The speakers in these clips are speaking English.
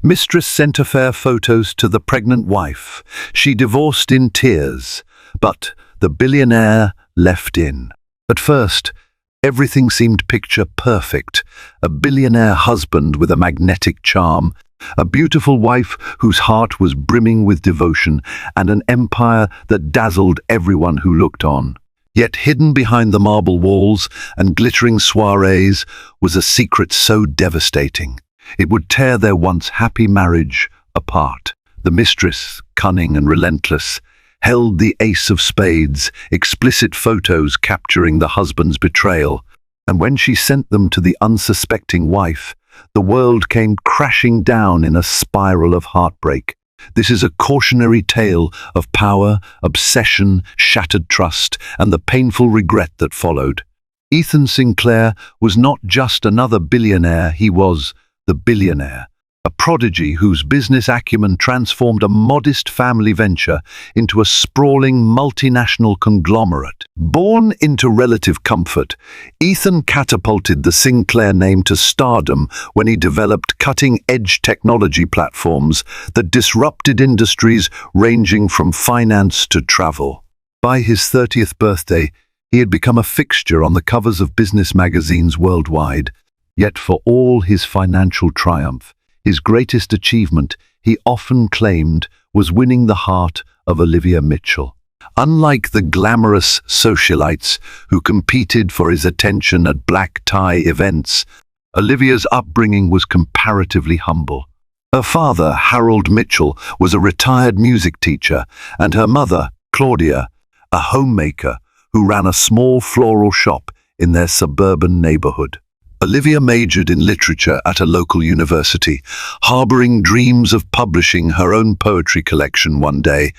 Mistress sent affair photos to the pregnant wife. She divorced in tears, but the billionaire left in. At first, everything seemed picture perfect. A billionaire husband with a magnetic charm, a beautiful wife whose heart was brimming with devotion, and an empire that dazzled everyone who looked on. Yet hidden behind the marble walls and glittering soirees was a secret so devastating. It would tear their once happy marriage apart. The mistress, cunning and relentless, held the ace of spades, explicit photos capturing the husband's betrayal, and when she sent them to the unsuspecting wife, the world came crashing down in a spiral of heartbreak. This is a cautionary tale of power, obsession, shattered trust, and the painful regret that followed. Ethan Sinclair was not just another billionaire, he was the billionaire, a prodigy whose business acumen transformed a modest family venture into a sprawling multinational conglomerate. Born into relative comfort, Ethan catapulted the Sinclair name to stardom when he developed cutting-edge technology platforms that disrupted industries ranging from finance to travel. By his 30th birthday, he had become a fixture on the covers of business magazines worldwide. Yet for all his financial triumph, his greatest achievement, he often claimed, was winning the heart of Olivia Mitchell. Unlike the glamorous socialites who competed for his attention at black tie events, Olivia's upbringing was comparatively humble. Her father, Harold Mitchell, was a retired music teacher, and her mother, Claudia, a homemaker who ran a small floral shop in their suburban neighborhood. Olivia majored in literature at a local university, harboring dreams of publishing her own poetry collection one day.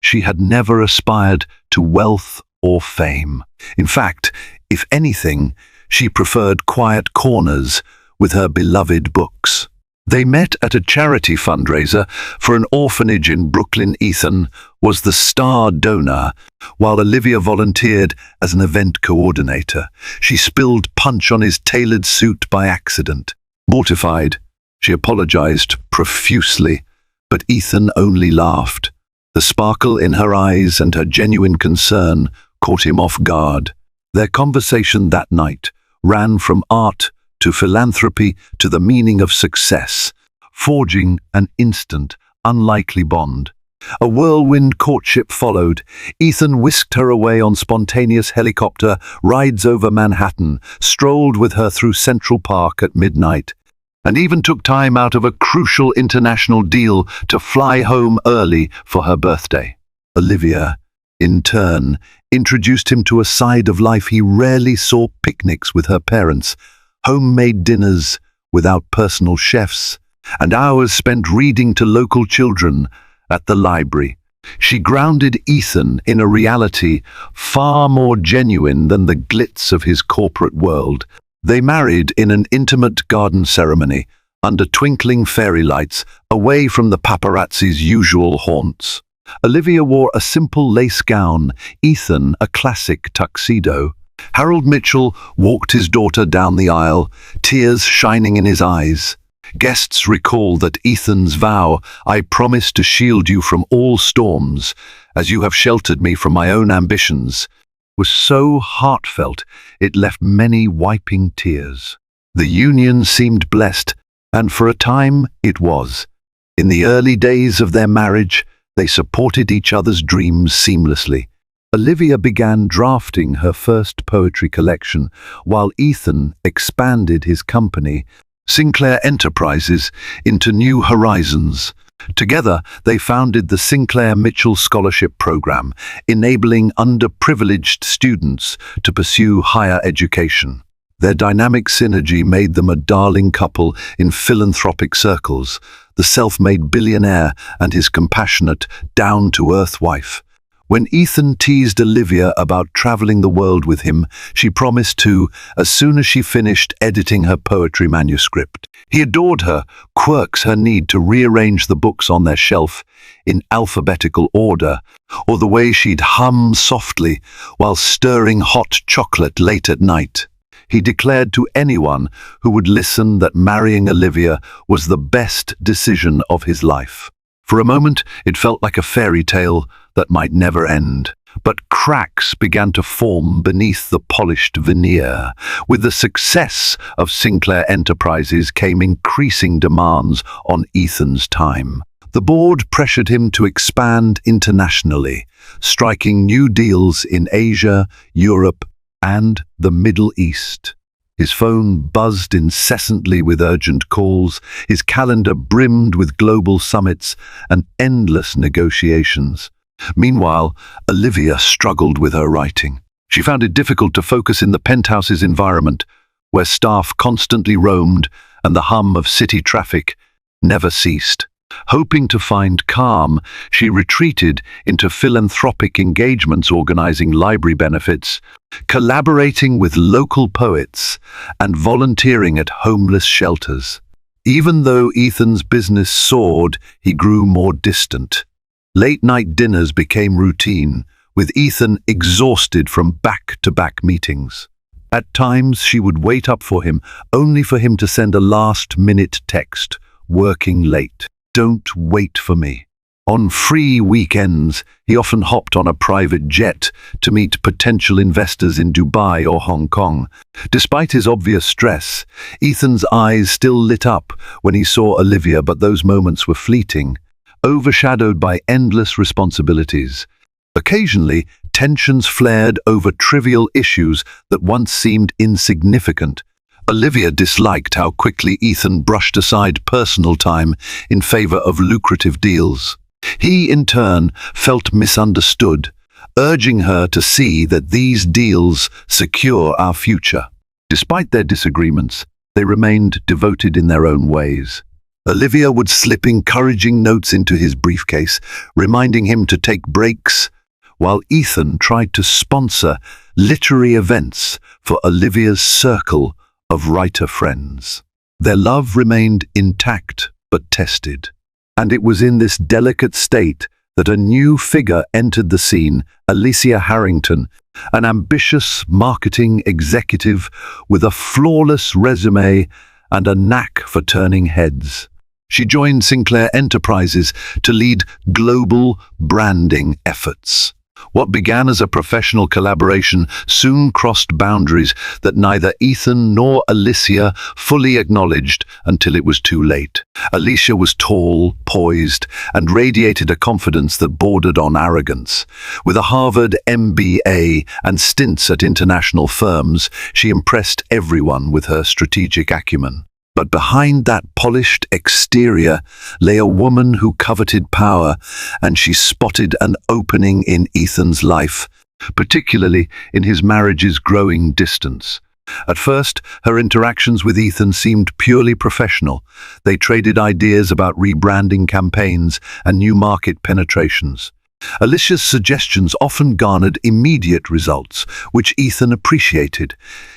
She had never aspired to wealth or fame. In fact, if anything, she preferred quiet corners with her beloved books. They met at a charity fundraiser for an orphanage in Brooklyn. Ethan was the star donor, while Olivia volunteered as an event coordinator. She spilled punch on his tailored suit by accident. Mortified, she apologized profusely, but Ethan only laughed. The sparkle in her eyes and her genuine concern caught him off guard. Their conversation that night ran from art to philanthropy to the meaning of success, forging an instant, unlikely bond. A whirlwind courtship followed. Ethan whisked her away on spontaneous helicopter rides over Manhattan, strolled with her through Central Park at midnight, and even took time out of a crucial international deal to fly home early for her birthday. Olivia, in turn, introduced him to a side of life he rarely saw: picnics with her parents, homemade dinners without personal chefs, and hours spent reading to local children at the library. She grounded Ethan in a reality far more genuine than the glitz of his corporate world. They married in an intimate garden ceremony, under twinkling fairy lights, away from the paparazzi's usual haunts. Olivia wore a simple lace gown, Ethan a classic tuxedo. Harold Mitchell walked his daughter down the aisle, tears shining in his eyes. Guests recall that Ethan's vow, "I promise to shield you from all storms, as you have sheltered me from my own ambitions," was so heartfelt it left many wiping tears. The union seemed blessed, and for a time it was. In the early days of their marriage, they supported each other's dreams seamlessly. Olivia began drafting her first poetry collection, while Ethan expanded his company, Sinclair Enterprises, into new horizons. Together, they founded the Sinclair Mitchell Scholarship Program, enabling underprivileged students to pursue higher education. Their dynamic synergy made them a darling couple in philanthropic circles, the self-made billionaire and his compassionate, down-to-earth wife. When Ethan teased Olivia about traveling the world with him, she promised to, as soon as she finished editing her poetry manuscript. He adored her quirks, her need to rearrange the books on their shelf in alphabetical order, or the way she'd hum softly while stirring hot chocolate late at night. He declared to anyone who would listen that marrying Olivia was the best decision of his life. For a moment, it felt like a fairy tale that might never end. But cracks began to form beneath the polished veneer. With the success of Sinclair Enterprises came increasing demands on Ethan's time. The board pressured him to expand internationally, striking new deals in Asia, Europe, and the Middle East. His phone buzzed incessantly with urgent calls, his calendar brimmed with global summits and endless negotiations. Meanwhile, Olivia struggled with her writing. She found it difficult to focus in the penthouse's environment, where staff constantly roamed and the hum of city traffic never ceased. Hoping to find calm, she retreated into philanthropic engagements, organizing library benefits, collaborating with local poets, and volunteering at homeless shelters. Even though Ethan's business soared, he grew more distant. Late-night dinners became routine, with Ethan exhausted from back-to-back meetings. At times, she would wait up for him, only for him to send a last-minute text, "Working late. Don't wait for me." On free weekends, he often hopped on a private jet to meet potential investors in Dubai or Hong Kong. Despite his obvious stress, Ethan's eyes still lit up when he saw Olivia, but those moments were fleeting, overshadowed by endless responsibilities. Occasionally, tensions flared over trivial issues that once seemed insignificant. Olivia disliked how quickly Ethan brushed aside personal time in favor of lucrative deals. He, in turn, felt misunderstood, urging her to see that these deals secure our future. Despite their disagreements, they remained devoted in their own ways. Olivia would slip encouraging notes into his briefcase, reminding him to take breaks, while Ethan tried to sponsor literary events for Olivia's circle of writer friends. Their love remained intact but tested, and it was in this delicate state that a new figure entered the scene, Alicia Harrington, an ambitious marketing executive with a flawless resume and a knack for turning heads. She joined Sinclair Enterprises to lead global branding efforts. What began as a professional collaboration soon crossed boundaries that neither Ethan nor Alicia fully acknowledged until it was too late. Alicia was tall, poised, and radiated a confidence that bordered on arrogance. With a Harvard MBA and stints at international firms, she impressed everyone with her strategic acumen. But behind that polished exterior lay a woman who coveted power, and she spotted an opening in Ethan's life, particularly in his marriage's growing distance. At first, her interactions with Ethan seemed purely professional. They traded ideas about rebranding campaigns and new market penetrations. Alicia's suggestions often garnered immediate results, which Ethan appreciated.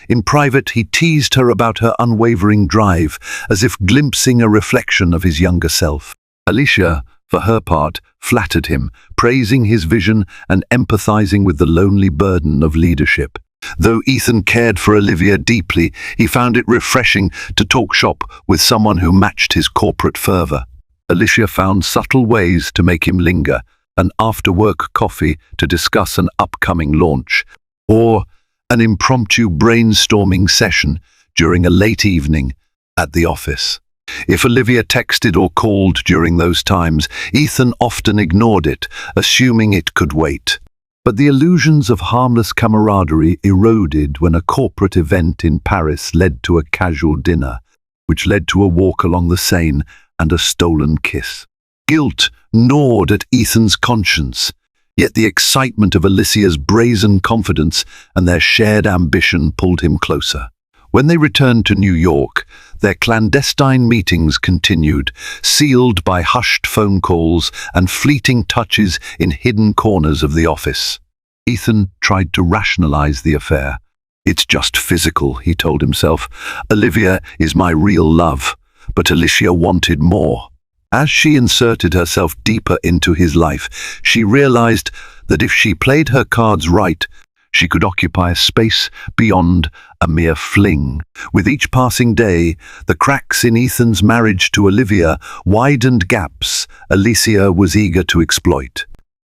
In private, he teased her about her unwavering drive, as if glimpsing a reflection of his younger self. Alicia, for her part, flattered him, praising his vision and empathizing with the lonely burden of leadership. Though Ethan cared for Olivia deeply, he found it refreshing to talk shop with someone who matched his corporate fervor. Alicia found subtle ways to make him linger, an after-work coffee to discuss an upcoming launch, or an impromptu brainstorming session during a late evening at the office. If Olivia texted or called during those times, Ethan often ignored it, assuming it could wait. But the illusions of harmless camaraderie eroded when a corporate event in Paris led to a casual dinner, which led to a walk along the Seine and a stolen kiss. Guilt gnawed at Ethan's conscience, yet the excitement of Alicia's brazen confidence and their shared ambition pulled him closer. When they returned to New York, their clandestine meetings continued, sealed by hushed phone calls and fleeting touches in hidden corners of the office. Ethan tried to rationalize the affair. "It's just physical," he told himself. "Olivia is my real love." But Alicia wanted more. As she inserted herself deeper into his life, she realized that if she played her cards right, She could occupy a space beyond a mere fling. With each passing day, the cracks in Ethan's marriage to Olivia widened gaps Alicia was eager to exploit.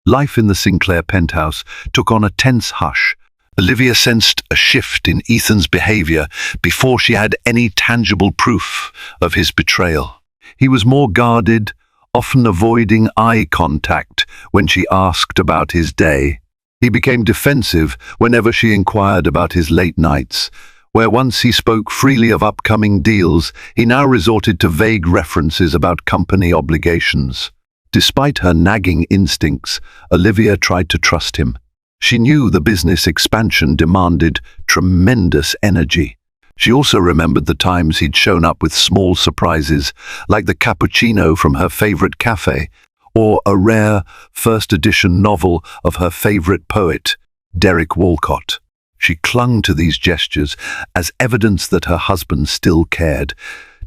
Life in the Sinclair penthouse took on a tense hush. Olivia sensed a shift in Ethan's behavior before she had any tangible proof of his betrayal. He was more guarded, often avoiding eye contact when she asked about his day. He became defensive whenever she inquired about his late nights. Where once he spoke freely of upcoming deals, he now resorted to vague references about company obligations. Despite her nagging instincts, Olivia tried to trust him. She knew the business expansion demanded tremendous energy. She also remembered the times he'd shown up with small surprises, like the cappuccino from her favorite cafe, or a rare first-edition novel of her favorite poet, Derek Walcott. She clung to these gestures as evidence that her husband still cared,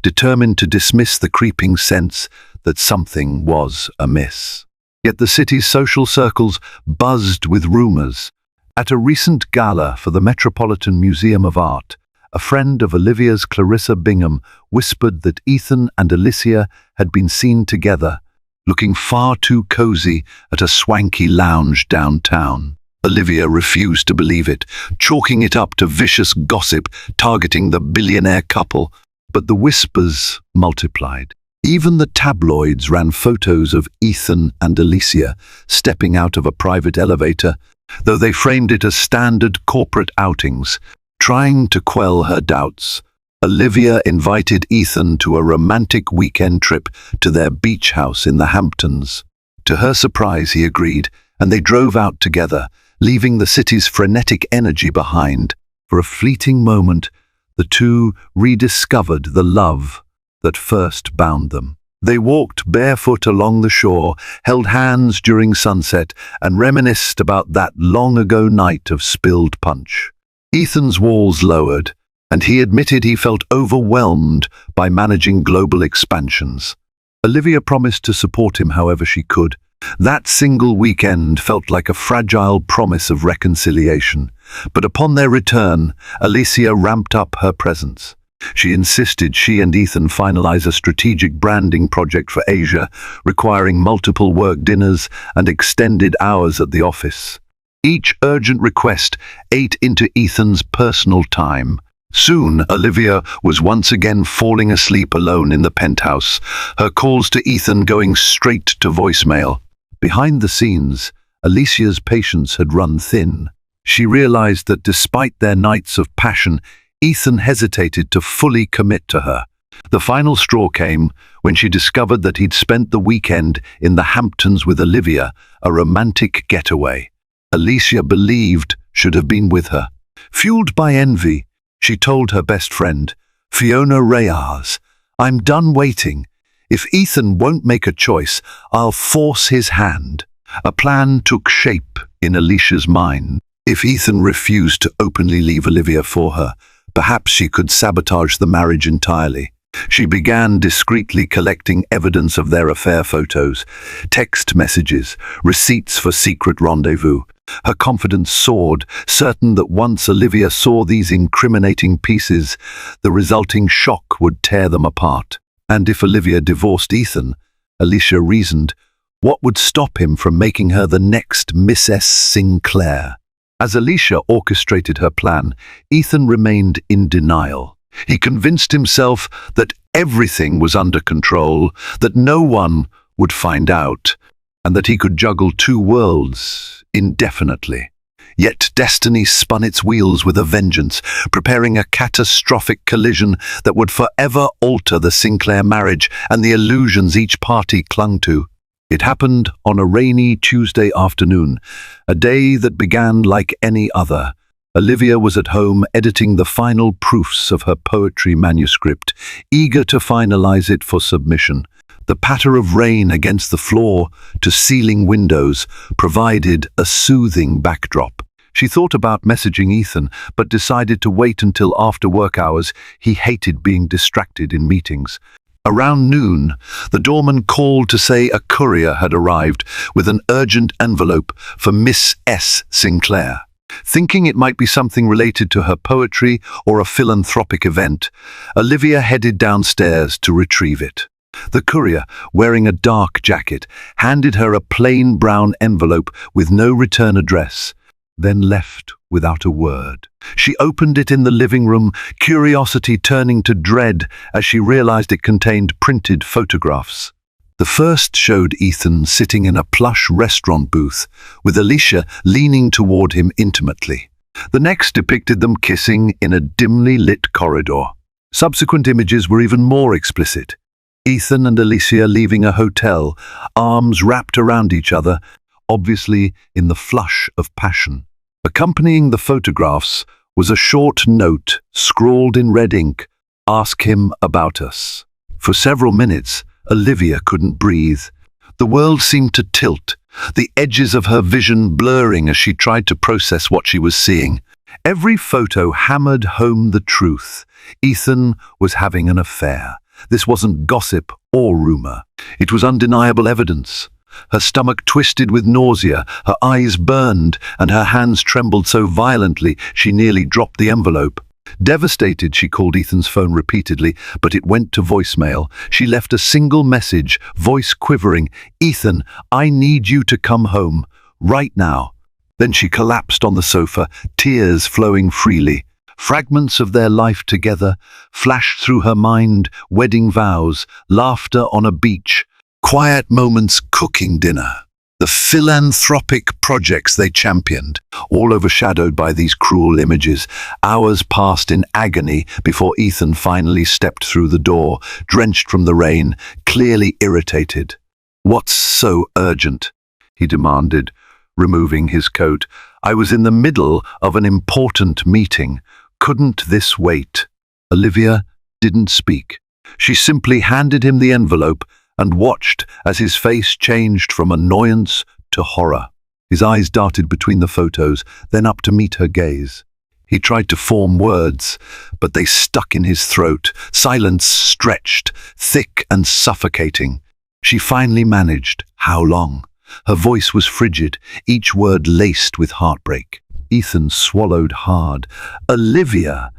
determined to dismiss the creeping sense that something was amiss. Yet the city's social circles buzzed with rumors. At a recent gala for the Metropolitan Museum of Art, a friend of Olivia's, Clarissa Bingham, whispered that Ethan and Alicia had been seen together, looking far too cozy at a swanky lounge downtown. Olivia refused to believe it, chalking it up to vicious gossip targeting the billionaire couple. But the whispers multiplied. Even the tabloids ran photos of Ethan and Alicia stepping out of a private elevator, though they framed it as standard corporate outings. Trying to quell her doubts, Olivia invited Ethan to a romantic weekend trip to their beach house in the Hamptons. To her surprise, he agreed, and they drove out together, leaving the city's frenetic energy behind. For a fleeting moment, the two rediscovered the love that first bound them. They walked barefoot along the shore, held hands during sunset, and reminisced about that long-ago night of spilled punch. Ethan's walls lowered, and he admitted he felt overwhelmed by managing global expansions. Olivia promised to support him however she could. That single weekend felt like a fragile promise of reconciliation, but upon their return, Alicia ramped up her presence. She insisted she and Ethan finalize a strategic branding project for Asia, requiring multiple work dinners and extended hours at the office. Each urgent request ate into Ethan's personal time. Soon, Olivia was once again falling asleep alone in the penthouse, her calls to Ethan going straight to voicemail. Behind the scenes, Alicia's patience had run thin. She realized that despite their nights of passion, Ethan hesitated to fully commit to her. The final straw came when she discovered that he'd spent the weekend in the Hamptons with Olivia, a romantic getaway Alicia believed should have been with her. Fueled by envy, she told her best friend, Fiona Reyes, "I'm done waiting. If Ethan won't make a choice, I'll force his hand." A plan took shape in Alicia's mind. If Ethan refused to openly leave Olivia for her, perhaps she could sabotage the marriage entirely. She began discreetly collecting evidence of their affair: photos, text messages, receipts for secret rendezvous. Her confidence soared, certain that once Olivia saw these incriminating pieces, the resulting shock would tear them apart. And if Olivia divorced Ethan, Alicia reasoned, what would stop him from making her the next Mistress Sinclair? As Alicia orchestrated her plan, Ethan remained in denial. He convinced himself that everything was under control, that no one would find out, and that he could juggle two worlds indefinitely. Yet destiny spun its wheels with a vengeance, preparing a catastrophic collision that would forever alter the Sinclair marriage and the illusions each party clung to. It happened on a rainy Tuesday afternoon, a day that began like any other. Olivia was at home editing the final proofs of her poetry manuscript, eager to finalize it for submission. The patter of rain against the floor-to-ceiling windows provided a soothing backdrop. She thought about messaging Ethan, but decided to wait until after work hours. He hated being distracted in meetings. Around noon, the doorman called to say a courier had arrived with an urgent envelope for Miss S. Sinclair. Thinking it might be something related to her poetry or a philanthropic event, Olivia headed downstairs to retrieve it. The courier, wearing a dark jacket, handed her a plain brown envelope with no return address, then left without a word. She opened it in the living room, curiosity turning to dread as she realized it contained printed photographs. The first showed Ethan sitting in a plush restaurant booth, with Alicia leaning toward him intimately. The next depicted them kissing in a dimly lit corridor. Subsequent images were even more explicit. Ethan and Alicia leaving a hotel, arms wrapped around each other, obviously in the flush of passion. Accompanying the photographs was a short note scrawled in red ink, "Ask him about us." For several minutes, Olivia couldn't breathe. The world seemed to tilt, the edges of her vision blurring as she tried to process what she was seeing. Every photo hammered home the truth. Ethan was having an affair. This wasn't gossip or rumor. It was undeniable evidence. Her stomach twisted with nausea, her eyes burned, and her hands trembled so violently she nearly dropped the envelope. Devastated, she called Ethan's phone repeatedly, but it went to voicemail. She left a single message, voice quivering, "Ethan, I need you to come home, right now." Then she collapsed on the sofa, tears flowing freely. Fragments of their life together flashed through her mind: wedding vows, laughter on a beach, quiet moments cooking dinner, the philanthropic projects they championed, all overshadowed by these cruel images. Hours passed in agony before Ethan finally stepped through the door, drenched from the rain, clearly irritated. "What's so urgent?" he demanded, removing his coat. "I was in the middle of an important meeting. Couldn't this wait?" Olivia didn't speak. She simply handed him the envelope and watched as his face changed from annoyance to horror. His eyes darted between the photos, then up to meet her gaze. He tried to form words, but they stuck in his throat, silence stretched, thick and suffocating. She finally managed. "How long?" Her voice was frigid, each word laced with heartbreak. Ethan swallowed hard. "Olivia,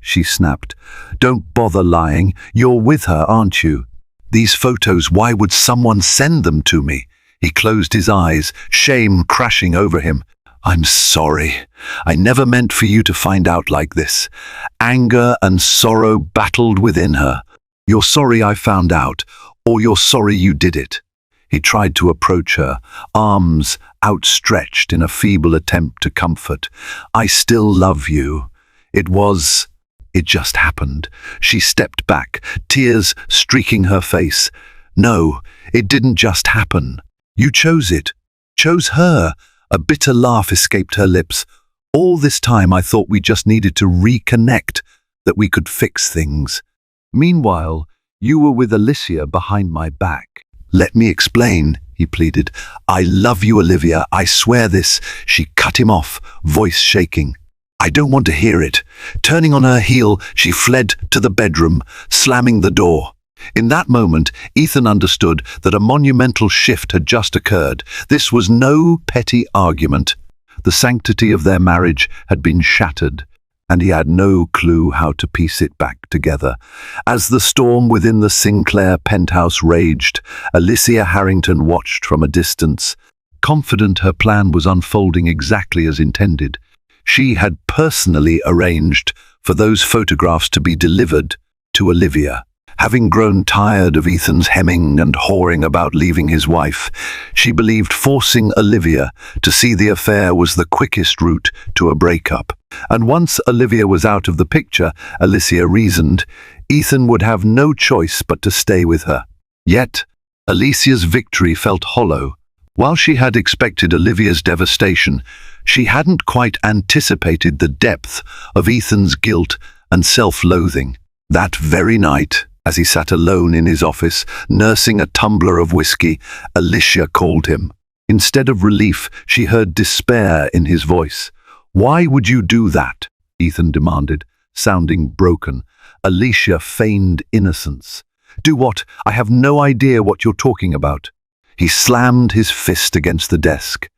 she snapped. "Don't bother lying. You're with her, aren't you? These photos, why would someone send them to me?" He closed his eyes, shame crashing over him. "I'm sorry. I never meant for you to find out like this." Anger and sorrow battled within her. "You're sorry I found out, or you're sorry you did it." He tried to approach her, arms outstretched in a feeble attempt to comfort. "I still love you. It just happened." She stepped back, tears streaking her face. "No, it didn't just happen. You chose it. Chose her." A bitter laugh escaped her lips. "All this time I thought we just needed to reconnect, that we could fix things. Meanwhile, you were with Alicia behind my back." "Let me explain," he pleaded. "I love you, Olivia. I swear this." She cut him off, voice shaking. "I don't want to hear it." Turning on her heel, she fled to the bedroom, slamming the door. In that moment, Ethan understood that a monumental shift had just occurred. This was no petty argument. The sanctity of their marriage had been shattered, and he had no clue how to piece it back together. As the storm within the Sinclair penthouse raged, Alicia Harrington watched from a distance, confident her plan was unfolding exactly as intended. She had personally arranged for those photographs to be delivered to Olivia. Having grown tired of Ethan's hemming and hawing about leaving his wife, she believed forcing Olivia to see the affair was the quickest route to a breakup. And once Olivia was out of the picture, Alicia reasoned, Ethan would have no choice but to stay with her. Yet, Alicia's victory felt hollow. While she had expected Olivia's devastation, she hadn't quite anticipated the depth of Ethan's guilt and self-loathing. That very night, as he sat alone in his office, nursing a tumbler of whiskey, Alicia called him. Instead of relief, she heard despair in his voice. "Why would you do that?" Ethan demanded, sounding broken. Alicia feigned innocence. "Do what? I have no idea what you're talking about." He slammed his fist against the desk.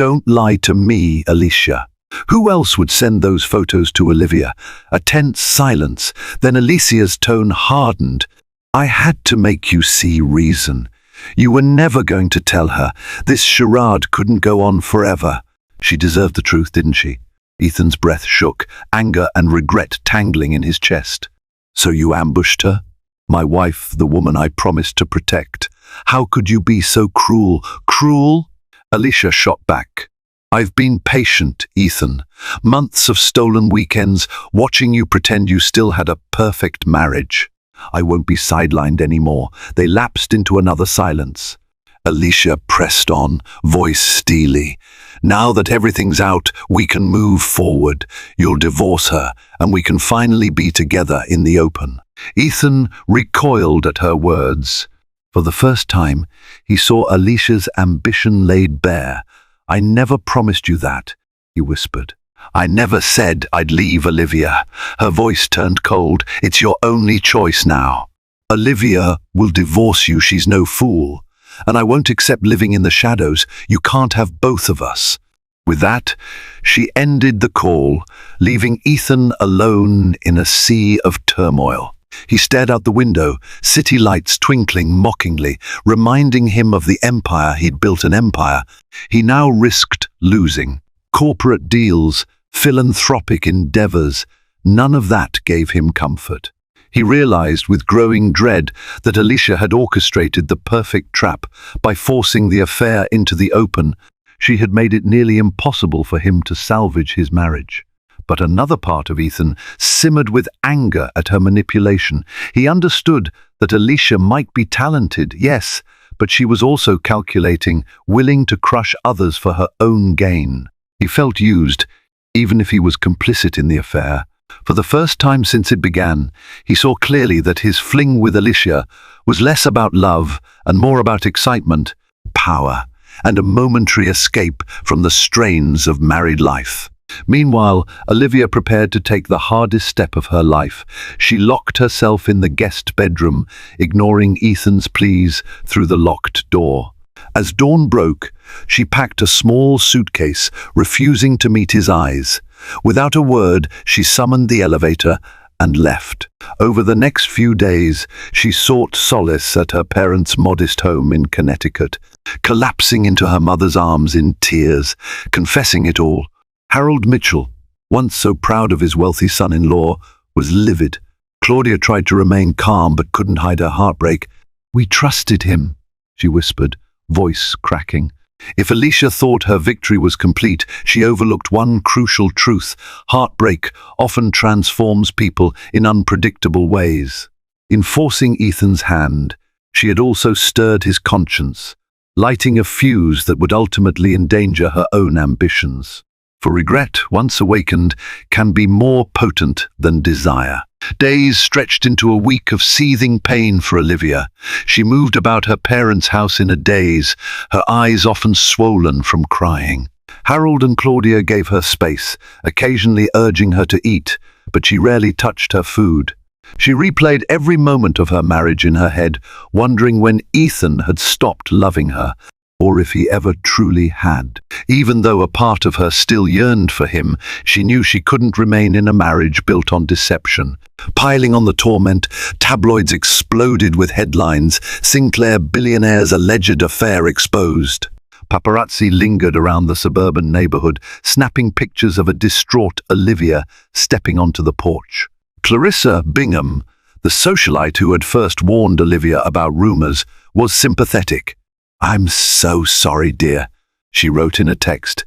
Don't lie to me, Alicia. Who else would send those photos to Olivia? A tense silence, then Alicia's tone hardened. I had to make you see reason. You were never going to tell her. This charade couldn't go on forever. She deserved the truth, didn't she? Ethan's breath shook, anger and regret tangling in his chest. So you ambushed her? My wife, the woman I promised to protect. How could you be so cruel? Cruel? Alicia shot back. I've been patient, Ethan. Months of stolen weekends, watching you pretend you still had a perfect marriage. I won't be sidelined anymore. They lapsed into another silence. Alicia pressed on, voice steely. Now that everything's out, we can move forward. You'll divorce her, and we can finally be together in the open. Ethan recoiled at her words. For the first time, he saw Alicia's ambition laid bare. I never promised you that, he whispered. I never said I'd leave Olivia. Her voice turned cold. It's your only choice now. Olivia will divorce you, she's no fool. And I won't accept living in the shadows. You can't have both of us. With that, she ended the call, leaving Ethan alone in a sea of turmoil. He stared out the window, city lights twinkling mockingly, reminding him of the empire he'd built. An empire he now risked losing. Corporate deals, philanthropic endeavors, none of that gave him comfort. He realized with growing dread that Alicia had orchestrated the perfect trap by forcing the affair into the open. She had made it nearly impossible for him to salvage his marriage. But another part of Ethan simmered with anger at her manipulation. He understood that Alicia might be talented, yes, but she was also calculating, willing to crush others for her own gain. He felt used, even if he was complicit in the affair. For the first time since it began, he saw clearly that his fling with Alicia was less about love and more about excitement, power, and a momentary escape from the strains of married life. Meanwhile, Olivia prepared to take the hardest step of her life. She locked herself in the guest bedroom, ignoring Ethan's pleas through the locked door. As dawn broke, she packed a small suitcase, refusing to meet his eyes. Without a word, she summoned the elevator and left. Over the next few days, she sought solace at her parents' modest home in Connecticut, collapsing into her mother's arms in tears, confessing it all. Harold Mitchell, once so proud of his wealthy son-in-law, was livid. Claudia tried to remain calm but couldn't hide her heartbreak. We trusted him, she whispered, voice cracking. If Alicia thought her victory was complete, she overlooked one crucial truth. Heartbreak often transforms people in unpredictable ways. In forcing Ethan's hand, she had also stirred his conscience, lighting a fuse that would ultimately endanger her own ambitions. For regret, once awakened, can be more potent than desire. Days stretched into a week of seething pain for Olivia. She moved about her parents' house in a daze, her eyes often swollen from crying. Harold and Claudia gave her space, occasionally urging her to eat, but she rarely touched her food. She replayed every moment of her marriage in her head, wondering when Ethan had stopped loving her, or if he ever truly had. Even though a part of her still yearned for him, she knew she couldn't remain in a marriage built on deception. Piling on the torment, tabloids exploded with headlines, Sinclair billionaire's alleged affair exposed. Paparazzi lingered around the suburban neighborhood, snapping pictures of a distraught Olivia stepping onto the porch. Clarissa Bingham, the socialite who had first warned Olivia about rumors, was sympathetic. I'm so sorry, dear, she wrote in a text.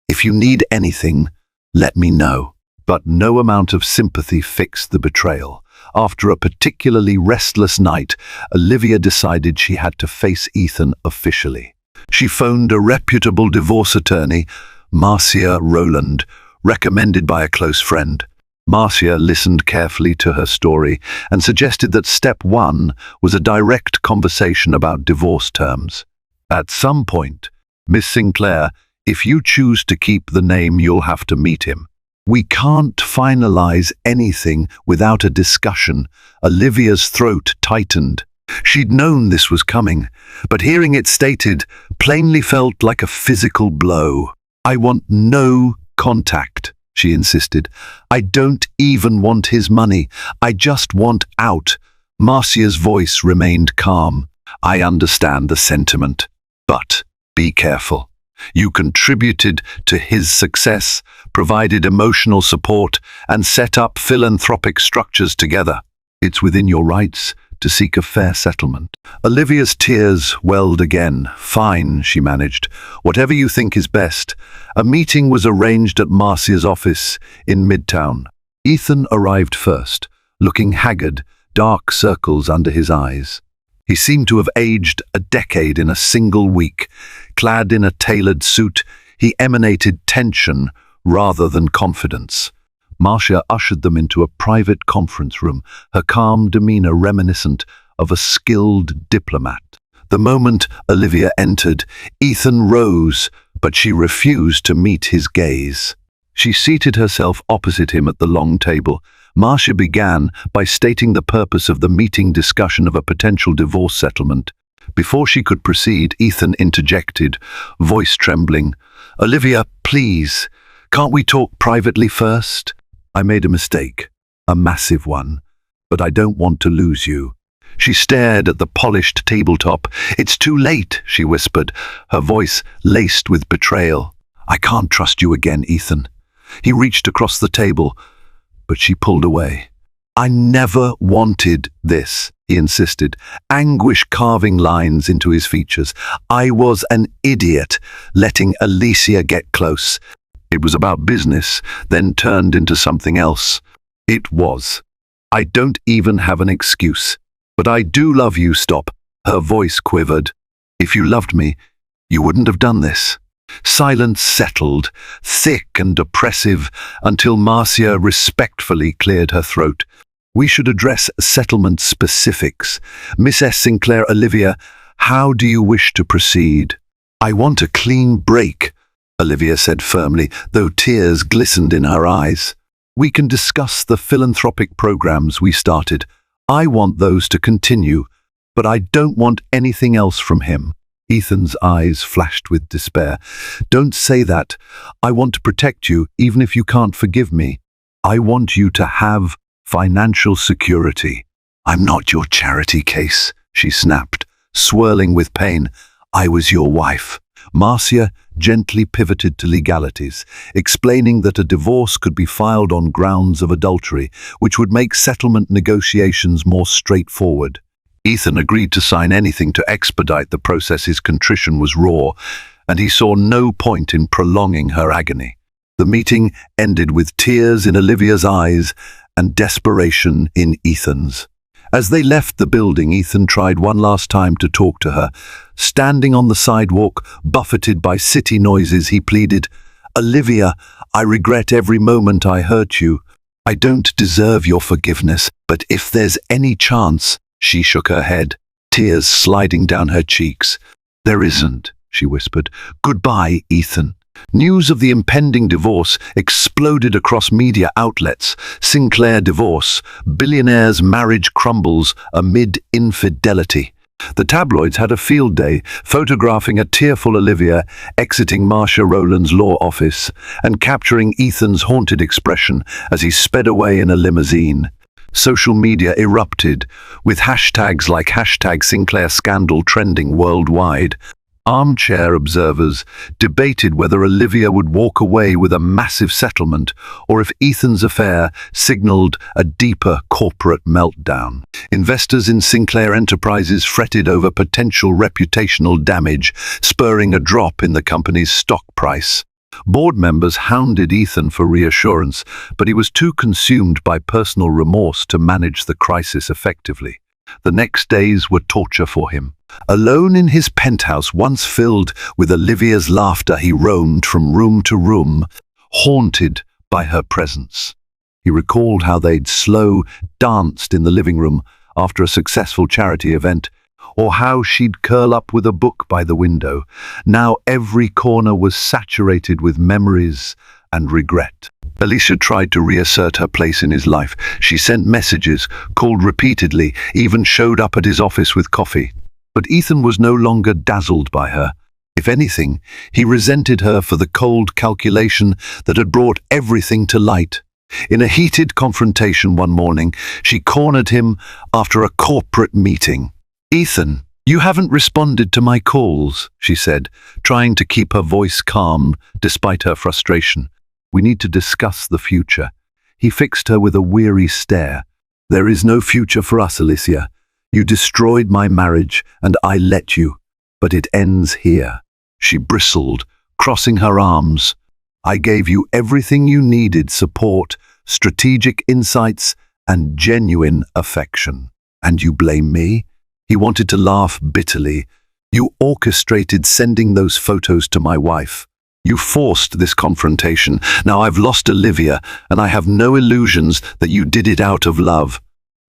If you need anything, let me know. But no amount of sympathy fixed the betrayal. After a particularly restless night, Olivia decided she had to face Ethan officially. She phoned a reputable divorce attorney, Marcia Rowland, recommended by a close friend. Marcia listened carefully to her story and suggested that step one was a direct conversation about divorce terms. At some point, Miss Sinclair, if you choose to keep the name, you'll have to meet him. We can't finalize anything without a discussion. Olivia's throat tightened. She'd known this was coming, but hearing it stated plainly felt like a physical blow. I want no contact, she insisted. I don't even want his money. I just want out. Marcia's voice remained calm. I understand the sentiment, but be careful. You contributed to his success, provided emotional support, and set up philanthropic structures together. It's within your rights to seek a fair settlement. Olivia's tears welled again. Fine, she managed. Whatever you think is best. A meeting was arranged at Marcia's office in Midtown. Ethan arrived first, looking haggard, dark circles under his eyes. He seemed to have aged a decade in a single week. Clad in a tailored suit, he emanated tension rather than confidence. Marcia ushered them into a private conference room, her calm demeanor reminiscent of a skilled diplomat. The moment Olivia entered, Ethan rose, but she refused to meet his gaze. She seated herself opposite him at the long table. Marcia began by stating the purpose of the meeting discussion of a potential divorce settlement. Before she could proceed, Ethan interjected, voice trembling. "Olivia, please, can't we talk privately first? I made a mistake, a massive one, but I don't want to lose you." She stared at the polished tabletop. "It's too late," she whispered, her voice laced with betrayal. "I can't trust you again, Ethan." He reached across the table, but she pulled away. "I never wanted this," he insisted, anguish carving lines into his features. "I was an idiot, letting Alicia get close. It was about business, then turned into something else. It was. I don't even have an excuse. But I do love you, stop." Her voice quivered. "If you loved me, you wouldn't have done this." Silence settled, thick and oppressive, until Marcia respectfully cleared her throat. "We should address settlement specifics. Miss S. Sinclair, Olivia, how do you wish to proceed?" "I want a clean break," Olivia said firmly, though tears glistened in her eyes. "We can discuss the philanthropic programs we started. I want those to continue, but I don't want anything else from him." Ethan's eyes flashed with despair. "Don't say that. I want to protect you, even if you can't forgive me. I want you to have financial security." "I'm not your charity case," she snapped, swirling with pain. "I was your wife." Marcia gently pivoted to legalities, explaining that a divorce could be filed on grounds of adultery, which would make settlement negotiations more straightforward. Ethan agreed to sign anything to expedite the process. His contrition was raw, and he saw no point in prolonging her agony. The meeting ended with tears in Olivia's eyes and desperation in Ethan's. As they left the building, Ethan tried one last time to talk to her. Standing on the sidewalk, buffeted by city noises, he pleaded, "Olivia, I regret every moment I hurt you. I don't deserve your forgiveness, but if there's any chance—" She shook her head, tears sliding down her cheeks. "There isn't," she whispered. "Goodbye, Ethan." News of the impending divorce exploded across media outlets. Sinclair divorce, billionaire's marriage crumbles amid infidelity. The tabloids had a field day, photographing a tearful Olivia exiting Marcia Rowland's law office and capturing Ethan's haunted expression as he sped away in a limousine. Social media erupted, with hashtags like #SinclairScandal trending worldwide. Armchair observers debated whether Olivia would walk away with a massive settlement or if Ethan's affair signaled a deeper corporate meltdown. Investors in Sinclair Enterprises fretted over potential reputational damage, spurring a drop in the company's stock price. Board members hounded Ethan for reassurance, but he was too consumed by personal remorse to manage the crisis effectively. The next days were torture for him. Alone in his penthouse, once filled with Olivia's laughter, he roamed from room to room, haunted by her presence. He recalled how they'd slow danced in the living room after a successful charity event, or how she'd curl up with a book by the window. Now every corner was saturated with memories and regret. Alicia tried to reassert her place in his life. She sent messages, called repeatedly, even showed up at his office with coffee. But Ethan was no longer dazzled by her. If anything, he resented her for the cold calculation that had brought everything to light. In a heated confrontation one morning, she cornered him after a corporate meeting. "Ethan, you haven't responded to my calls," she said, trying to keep her voice calm despite her frustration. "We need to discuss the future." He fixed her with a weary stare. "There is no future for us, Alicia. You destroyed my marriage, and I let you. But it ends here." She bristled, crossing her arms. "I gave you everything you needed: support, strategic insights, and genuine affection. And you blame me?" He wanted to laugh bitterly. "You orchestrated sending those photos to my wife. You forced this confrontation. Now I've lost Olivia, and I have no illusions that you did it out of love.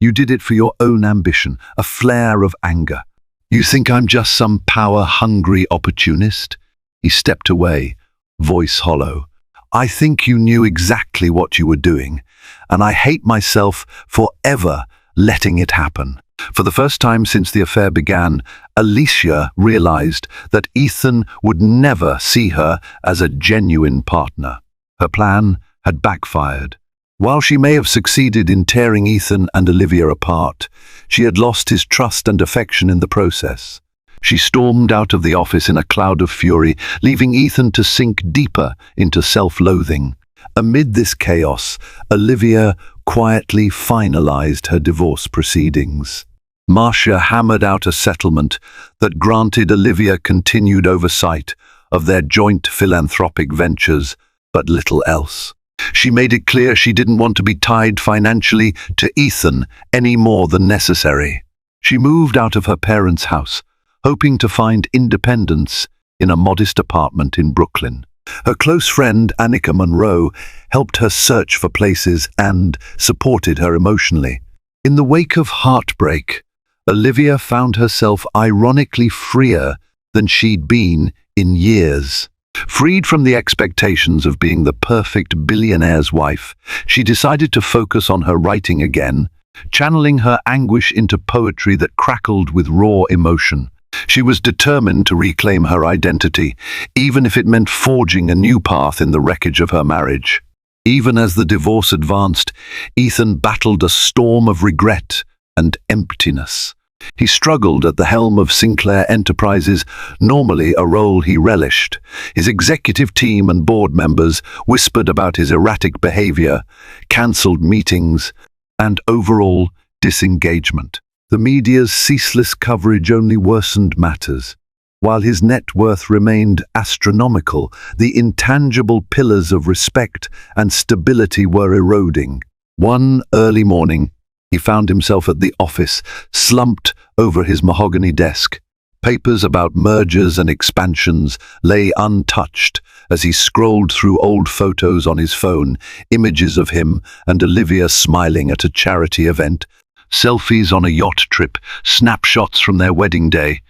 You did it for your own ambition, a flare of anger. You think I'm just some power-hungry opportunist?" He stepped away, voice hollow. "I think you knew exactly what you were doing, and I hate myself for ever letting it happen." For the first time since the affair began, Alicia realized that Ethan would never see her as a genuine partner. Her plan had backfired. While she may have succeeded in tearing Ethan and Olivia apart, she had lost his trust and affection in the process. She stormed out of the office in a cloud of fury, leaving Ethan to sink deeper into self-loathing. Amid this chaos, Olivia quietly finalized her divorce proceedings. Marcia hammered out a settlement that granted Olivia continued oversight of their joint philanthropic ventures, but little else. She made it clear she didn't want to be tied financially to Ethan any more than necessary. She moved out of her parents' house, hoping to find independence in a modest apartment in Brooklyn. Her close friend, Annika Monroe, helped her search for places and supported her emotionally. In the wake of heartbreak, Olivia found herself ironically freer than she'd been in years. Freed from the expectations of being the perfect billionaire's wife, she decided to focus on her writing again, channeling her anguish into poetry that crackled with raw emotion. She was determined to reclaim her identity, even if it meant forging a new path in the wreckage of her marriage. Even as the divorce advanced, Ethan battled a storm of regret and emptiness. He struggled at the helm of Sinclair Enterprises, normally a role he relished. His executive team and board members whispered about his erratic behavior, cancelled meetings, and overall disengagement. The media's ceaseless coverage only worsened matters. While his net worth remained astronomical, the intangible pillars of respect and stability were eroding. One early morning, he found himself at the office, slumped over his mahogany desk. Papers about mergers and expansions lay untouched as he scrolled through old photos on his phone, images of him and Olivia smiling at a charity event, selfies on a yacht trip, snapshots from their wedding day.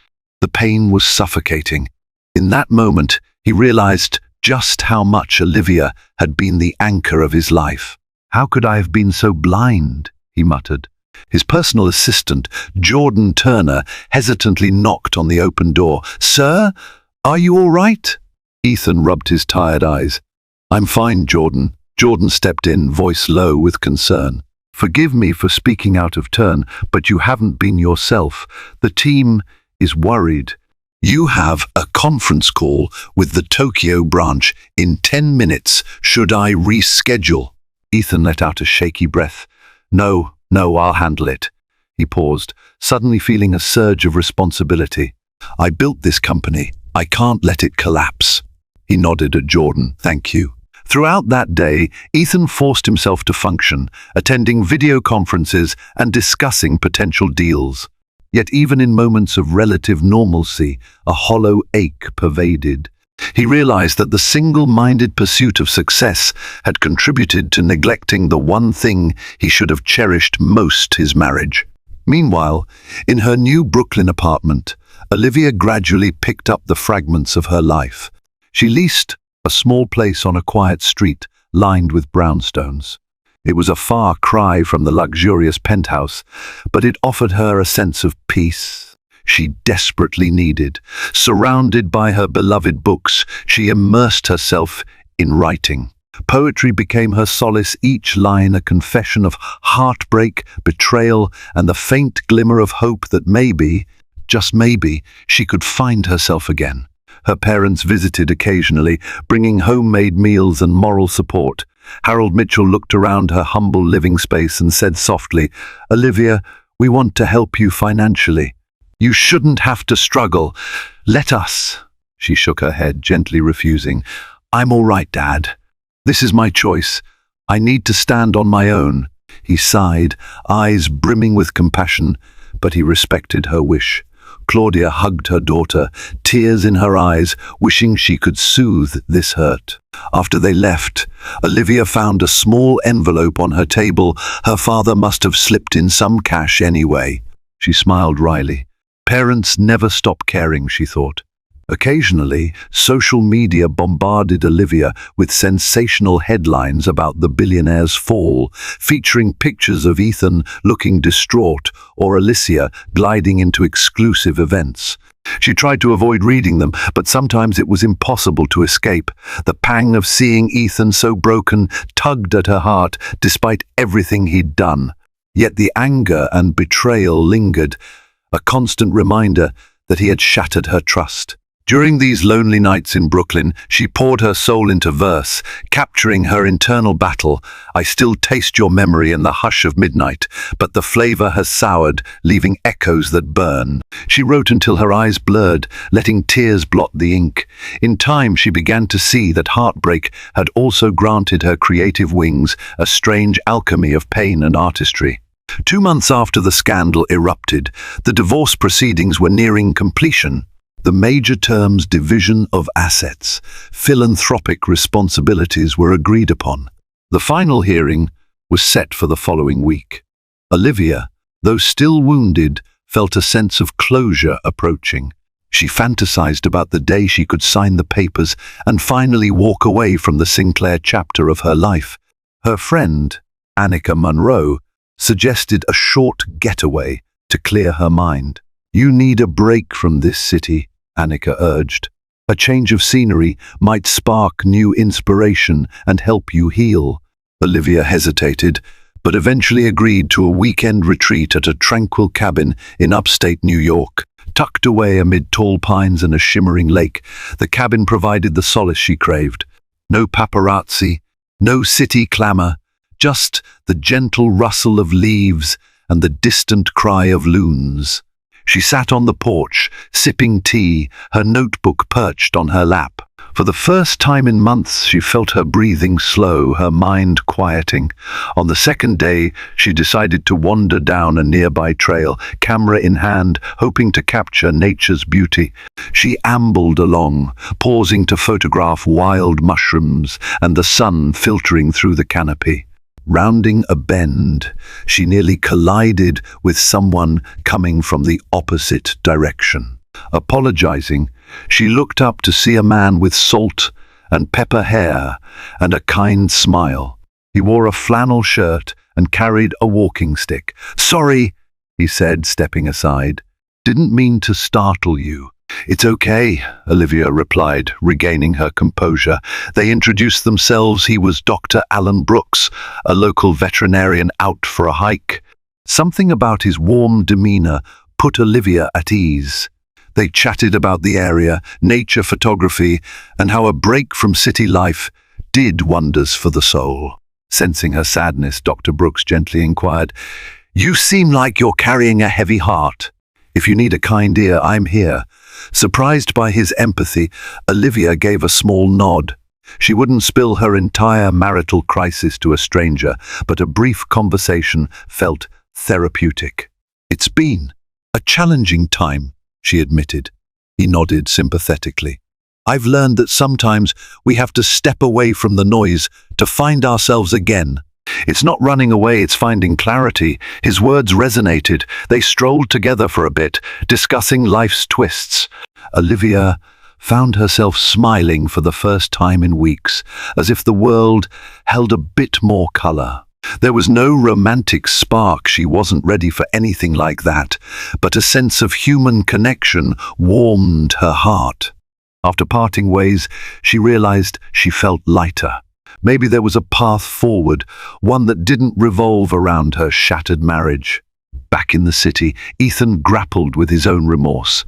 The pain was suffocating. In that moment, he realized just how much Olivia had been the anchor of his life. "How could I have been so blind?" he muttered. His personal assistant, Jordan Turner, hesitantly knocked on the open door. "Sir, are you all right?" Ethan rubbed his tired eyes. "I'm fine, Jordan." Jordan stepped in, voice low with concern. "Forgive me for speaking out of turn, but you haven't been yourself. The team is worried. You have a conference call with the Tokyo branch in 10 minutes. Should I reschedule?" Ethan let out a shaky breath. No, I'll handle it." He paused, suddenly feeling a surge of responsibility. "I built this company. I can't let it collapse." He nodded at Jordan. "Thank you." Throughout that day, Ethan forced himself to function, attending video conferences and discussing potential deals. Yet even in moments of relative normalcy, a hollow ache pervaded. He realized that the single-minded pursuit of success had contributed to neglecting the one thing he should have cherished most: his marriage. Meanwhile, in her new Brooklyn apartment, Olivia gradually picked up the fragments of her life. She leased a small place on a quiet street lined with brownstones. It was a far cry from the luxurious penthouse, but it offered her a sense of peace. she desperately needed. Surrounded by her beloved books, she immersed herself in writing. Poetry became her solace, each line a confession of heartbreak, betrayal, and the faint glimmer of hope that maybe, just maybe, she could find herself again. Her parents visited occasionally, bringing homemade meals and moral support. Harold Mitchell looked around her humble living space and said softly, "Olivia, we want to help you financially. You shouldn't have to struggle. Let us." She shook her head, gently refusing. "I'm all right, Dad. This is my choice. I need to stand on my own." He sighed, eyes brimming with compassion, but he respected her wish. Claudia hugged her daughter, tears in her eyes, wishing she could soothe this hurt. After they left, Olivia found a small envelope on her table. Her father must have slipped in some cash anyway. She smiled wryly. Parents never stop caring, she thought. Occasionally, social media bombarded Olivia with sensational headlines about the billionaire's fall, featuring pictures of Ethan looking distraught or Alicia gliding into exclusive events. She tried to avoid reading them, but sometimes it was impossible to escape. The pang of seeing Ethan so broken tugged at her heart despite everything he'd done. Yet the anger and betrayal lingered, a constant reminder that he had shattered her trust. During these lonely nights in Brooklyn, she poured her soul into verse, capturing her internal battle. "I still taste your memory in the hush of midnight, but the flavor has soured, leaving echoes that burn." She wrote until her eyes blurred, letting tears blot the ink. In time, she began to see that heartbreak had also granted her creative wings, a strange alchemy of pain and artistry. 2 months after the scandal erupted, the divorce proceedings were nearing completion. The major terms division of assets, philanthropic responsibilities were agreed upon. The final hearing was set for the following week. Olivia, though still wounded, felt a sense of closure approaching. She fantasized about the day she could sign the papers and finally walk away from the Sinclair chapter of her life. Her friend, Annika Monroe, suggested a short getaway to clear her mind. "You need a break from this city," Annika urged. "A change of scenery might spark new inspiration and help you heal." Olivia hesitated, but eventually agreed to a weekend retreat at a tranquil cabin in upstate New York. Tucked away amid tall pines and a shimmering lake, the cabin provided the solace she craved. No paparazzi, no city clamor, just the gentle rustle of leaves and the distant cry of loons. She sat on the porch, sipping tea, her notebook perched on her lap. For the first time in months, she felt her breathing slow, her mind quieting. On the second day, she decided to wander down a nearby trail, camera in hand, hoping to capture nature's beauty. She ambled along, pausing to photograph wild mushrooms and the sun filtering through the canopy. Rounding a bend, she nearly collided with someone coming from the opposite direction. Apologizing, she looked up to see a man with salt and pepper hair and a kind smile. He wore a flannel shirt and carried a walking stick. "Sorry," he said, stepping aside. "Didn't mean to startle you." "It's okay," Olivia replied, regaining her composure. They introduced themselves. He was Dr. Alan Brooks, a local veterinarian out for a hike. Something about his warm demeanor put Olivia at ease. They chatted about the area, nature photography, and how a break from city life did wonders for the soul. Sensing her sadness, Dr. Brooks gently inquired, "You seem like you're carrying a heavy heart. If you need a kind ear, I'm here." Surprised by his empathy, Olivia gave a small nod. She wouldn't spill her entire marital crisis to a stranger, but a brief conversation felt therapeutic. "It's been a challenging time," she admitted. He nodded sympathetically. "I've learned that sometimes we have to step away from the noise to find ourselves again. It's not running away, it's finding clarity." His words resonated. They strolled together for a bit, discussing life's twists. Olivia found herself smiling for the first time in weeks, as if the world held a bit more color. There was no romantic spark, she wasn't ready for anything like that, but a sense of human connection warmed her heart. After parting ways, she realized she felt lighter. Maybe there was a path forward, one that didn't revolve around her shattered marriage. Back in the city, Ethan grappled with his own remorse.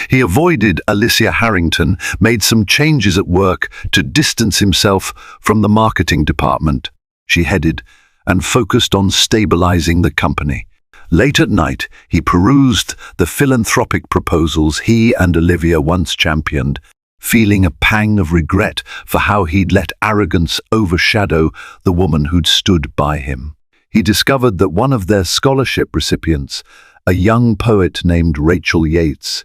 He avoided Alicia Harrington, made some changes at work to distance himself from the marketing department. She headed and focused on stabilizing the company. Late at night, he perused the philanthropic proposals he and Olivia once championed, feeling a pang of regret for how he'd let arrogance overshadow the woman who'd stood by him. He discovered that one of their scholarship recipients, a young poet named Rachel Yates,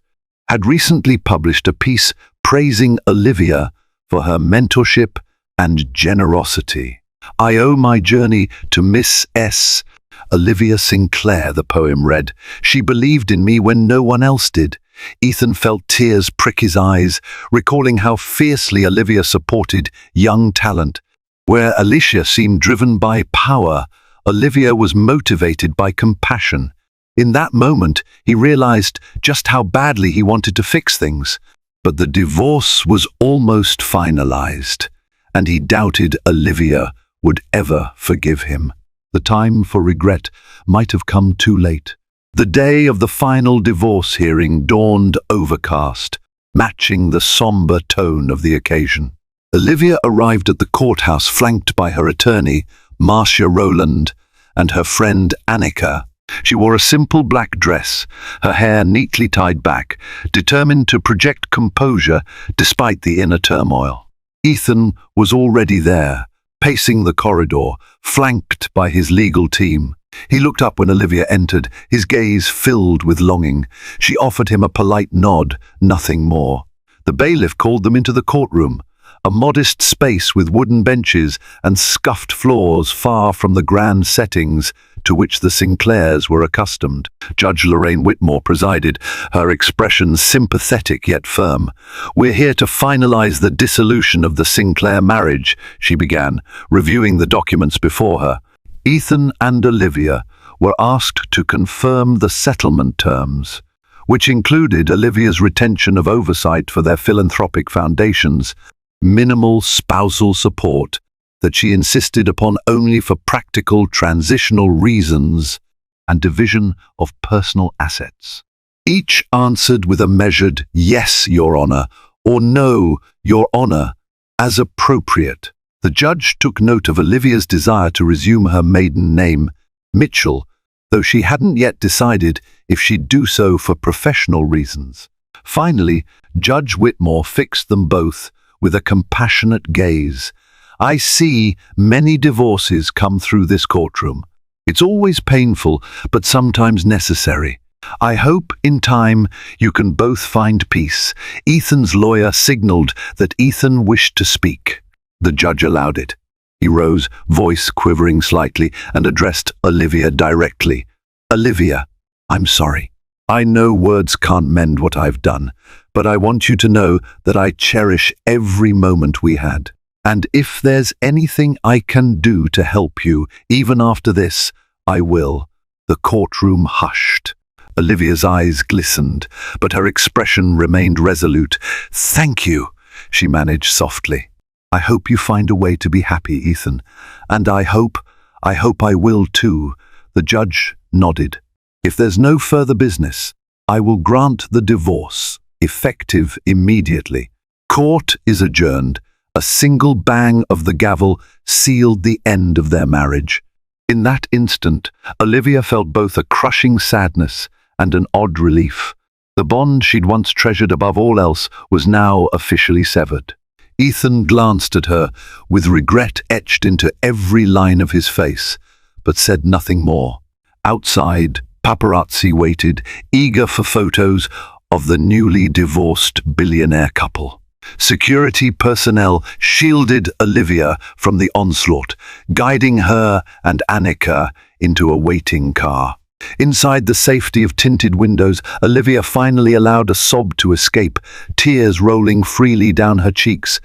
had recently published a piece praising Olivia for her mentorship and generosity. "I owe my journey to Miss S. Olivia Sinclair," the poem read. "She believed in me when no one else did." Ethan felt tears prick his eyes, recalling how fiercely Olivia supported young talent. Where Alicia seemed driven by power, Olivia was motivated by compassion. In that moment, he realized just how badly he wanted to fix things. But the divorce was almost finalized, and he doubted Olivia would ever forgive him. The time for regret might have come too late. The day of the final divorce hearing dawned overcast, matching the somber tone of the occasion. Olivia arrived at the courthouse flanked by her attorney, Marcia Rowland, and her friend Annika. She wore a simple black dress, her hair neatly tied back, determined to project composure despite the inner turmoil. Ethan was already there, pacing the corridor, flanked by his legal team. He looked up when Olivia entered, his gaze filled with longing. She offered him a polite nod, nothing more. The bailiff called them into the courtroom, a modest space with wooden benches and scuffed floors far from the grand settings to which the Sinclairs were accustomed. Judge Lorraine Whitmore presided, her expression sympathetic yet firm. "We're here to finalize the dissolution of the Sinclair marriage," she began, reviewing the documents before her. Ethan and Olivia were asked to confirm the settlement terms, which included Olivia's retention of oversight for their philanthropic foundations, minimal spousal support that she insisted upon only for practical transitional reasons, and division of personal assets. Each answered with a measured "Yes, Your Honor," or "No, Your Honor," as appropriate. The judge took note of Olivia's desire to resume her maiden name, Mitchell, though she hadn't yet decided if she'd do so for professional reasons. Finally, Judge Whitmore fixed them both with a compassionate gaze. "I see many divorces come through this courtroom. It's always painful, but sometimes necessary. I hope in time you can both find peace." Ethan's lawyer signaled that Ethan wished to speak. The judge allowed it. He rose, voice quivering slightly, and addressed Olivia directly. "Olivia, I'm sorry. I know words can't mend what I've done, but I want you to know that I cherish every moment we had. And if there's anything I can do to help you, even after this, I will." The courtroom hushed. Olivia's eyes glistened, but her expression remained resolute. "Thank you," she managed softly. "I hope you find a way to be happy, Ethan. And I hope I will too." The judge nodded. "If there's no further business, I will grant the divorce, effective immediately." Court is adjourned. A single bang of the gavel sealed the end of their marriage. In that instant, Olivia felt both a crushing sadness and an odd relief. The bond she'd once treasured above all else was now officially severed. Ethan glanced at her, with regret etched into every line of his face, but said nothing more. Outside, paparazzi waited, eager for photos of the newly divorced billionaire couple. Security personnel shielded Olivia from the onslaught, guiding her and Annika into a waiting car. Inside the safety of tinted windows, Olivia finally allowed a sob to escape, tears rolling freely down her cheeks.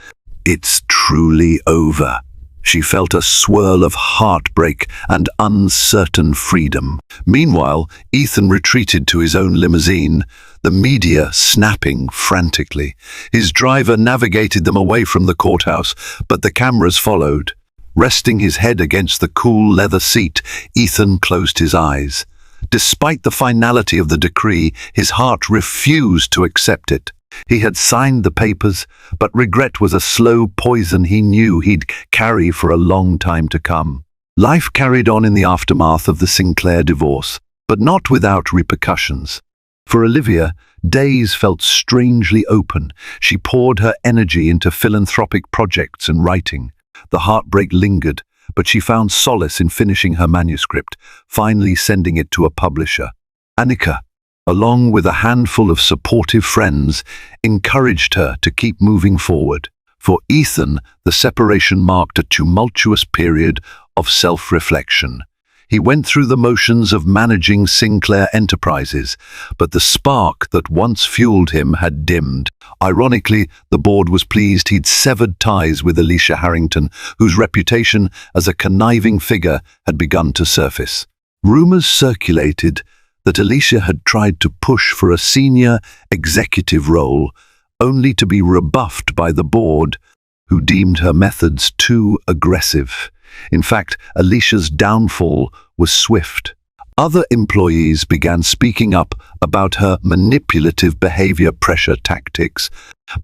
"It's truly over," She felt a swirl of heartbreak and uncertain freedom. Meanwhile, Ethan retreated to his own limousine, the media snapping frantically. His driver navigated them away from the courthouse, but the cameras followed. Resting his head against the cool leather seat, Ethan closed his eyes. Despite the finality of the decree, his heart refused to accept it. He had signed the papers, but regret was a slow poison he knew he'd carry for a long time to come. Life carried on in the aftermath of the Sinclair divorce, but not without repercussions. For Olivia, days felt strangely open. She poured her energy into philanthropic projects and writing. The heartbreak lingered, but she found solace in finishing her manuscript, finally sending it to a publisher. Annika, along with a handful of supportive friends, encouraged her to keep moving forward. For Ethan, the separation marked a tumultuous period of self-reflection. He went through the motions of managing Sinclair Enterprises, but the spark that once fueled him had dimmed. Ironically, the board was pleased he'd severed ties with Alicia Harrington, whose reputation as a conniving figure had begun to surface. Rumors circulated that Alicia had tried to push for a senior executive role, only to be rebuffed by the board, who deemed her methods too aggressive. In fact, Alicia's downfall was swift. Other employees began speaking up about her manipulative behavior, pressure tactics,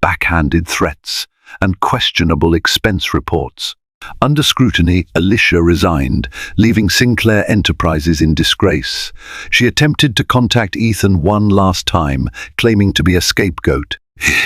backhanded threats, and questionable expense reports. Under scrutiny, Alicia resigned, leaving Sinclair Enterprises in disgrace. She attempted to contact Ethan one last time, claiming to be a scapegoat.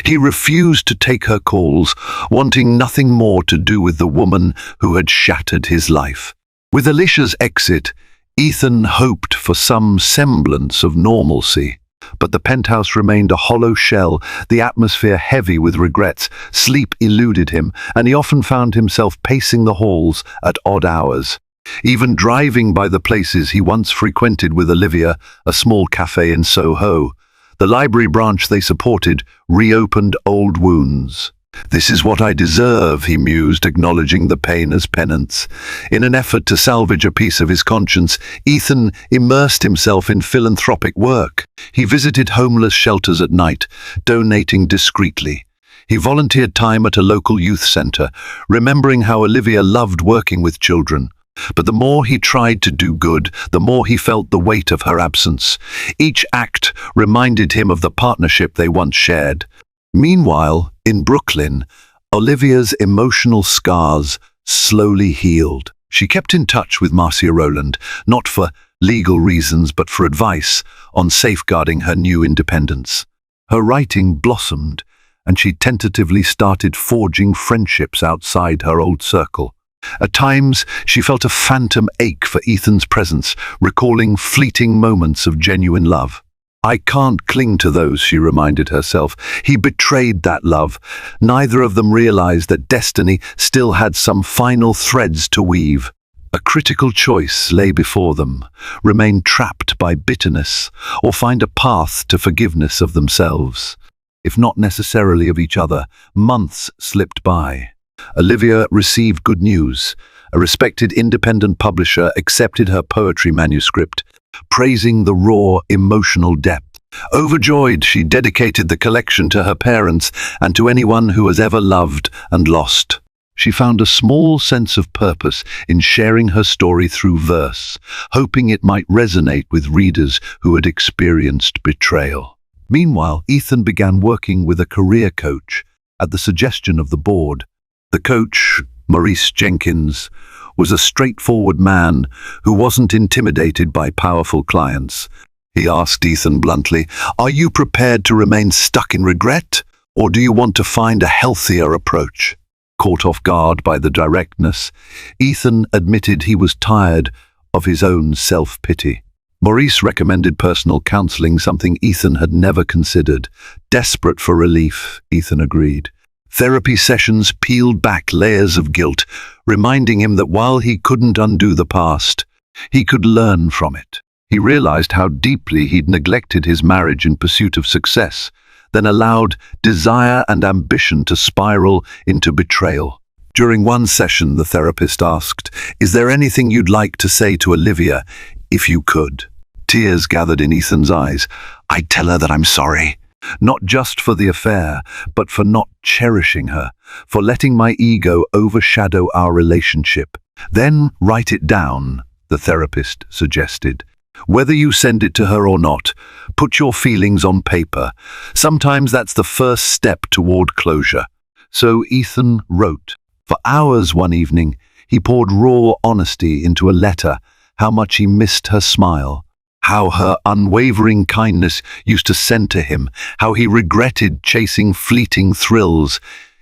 He refused to take her calls, wanting nothing more to do with the woman who had shattered his life. With Alicia's exit, Ethan hoped for some semblance of normalcy. But the penthouse remained a hollow shell, the atmosphere heavy with regrets. Sleep eluded him, and he often found himself pacing the halls at odd hours. Even driving by the places he once frequented with Olivia, a small cafe in Soho, the library branch they supported reopened old wounds. "This is what I deserve," he mused, acknowledging the pain as penance. In an effort to salvage a piece of his conscience, Ethan immersed himself in philanthropic work. He visited homeless shelters at night, donating discreetly. He volunteered time at a local youth center, remembering how Olivia loved working with children. But the more he tried to do good, the more he felt the weight of her absence. Each act reminded him of the partnership they once shared. Meanwhile, in Brooklyn, Olivia's emotional scars slowly healed. She kept in touch with Marcia Rowland, not for legal reasons but for advice on safeguarding her new independence. Her writing blossomed, and she tentatively started forging friendships outside her old circle. At times, she felt a phantom ache for Ethan's presence, recalling fleeting moments of genuine love. "I can't cling to those," she reminded herself. He betrayed that love. Neither of them realized that destiny still had some final threads to weave. A critical choice lay before them: remain trapped by bitterness, or find a path to forgiveness of themselves. If not necessarily of each other, months slipped by. Olivia received good news. A respected independent publisher accepted her poetry manuscript, praising the raw, emotional depth. Overjoyed, she dedicated the collection to her parents and to anyone who has ever loved and lost. She found a small sense of purpose in sharing her story through verse, hoping it might resonate with readers who had experienced betrayal. Meanwhile, Ethan began working with a career coach at the suggestion of the board. The coach, Maurice Jenkins, was a straightforward man who wasn't intimidated by powerful clients. He asked Ethan bluntly, "Are you prepared to remain stuck in regret, or do you want to find a healthier approach?" Caught off guard by the directness, Ethan admitted he was tired of his own self-pity. Maurice recommended personal counseling, something Ethan had never considered. Desperate for relief, Ethan agreed. Therapy sessions peeled back layers of guilt, reminding him that while he couldn't undo the past, he could learn from it. He realized how deeply he'd neglected his marriage in pursuit of success, then allowed desire and ambition to spiral into betrayal. During one session, the therapist asked, "Is there anything you'd like to say to Olivia, if you could?" Tears gathered in Ethan's eyes. "I'd tell her that I'm sorry. Not just for the affair, but for not cherishing her, for letting my ego overshadow our relationship. Then write it down," the therapist suggested. "Whether you send it to her or not, put your feelings on paper. Sometimes that's the first step toward closure." So Ethan wrote. For hours one evening, he poured raw honesty into a letter, how much he missed her smile, how her unwavering kindness used to center him, how he regretted chasing fleeting thrills